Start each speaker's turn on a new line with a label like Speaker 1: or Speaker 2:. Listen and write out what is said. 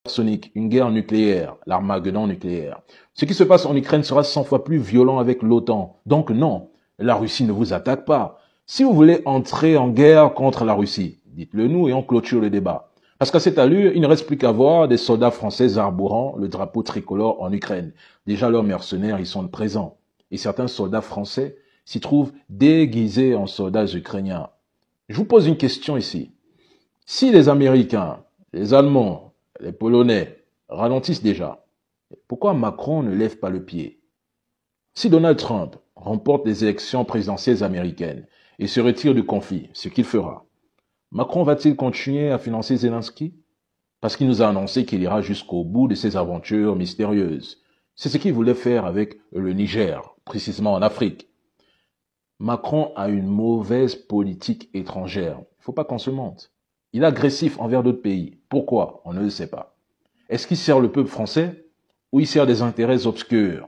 Speaker 1: supersonique, une guerre nucléaire, l'Armageddon nucléaire. Ce qui se passe en Ukraine sera 100 fois plus violent avec l'OTAN. Donc non, la Russie ne vous attaque pas. Si vous voulez entrer en guerre contre la Russie, dites-le nous et on clôture le débat. Parce qu'à cette allure, il ne reste plus qu'à voir des soldats français arborant le drapeau tricolore en Ukraine. Déjà, leurs mercenaires y sont présents. Et certains soldats français s'y trouvent déguisés en soldats ukrainiens. Je vous pose une question ici. Si les Américains, les Allemands, les Polonais ralentissent déjà, pourquoi Macron ne lève pas le pied? Si Donald Trump remporte les élections présidentielles américaines et se retire du conflit, ce qu'il fera, Macron va-t-il continuer à financer Zelensky? Parce qu'il nous a annoncé qu'il ira jusqu'au bout de ses aventures mystérieuses. C'est ce qu'il voulait faire avec le Niger, précisément en Afrique. Macron a une mauvaise politique étrangère. Il ne faut pas qu'on se mente. Il est agressif envers d'autres pays. Pourquoi? On ne le sait pas. Est-ce qu'il sert le peuple français ou il sert des intérêts obscurs?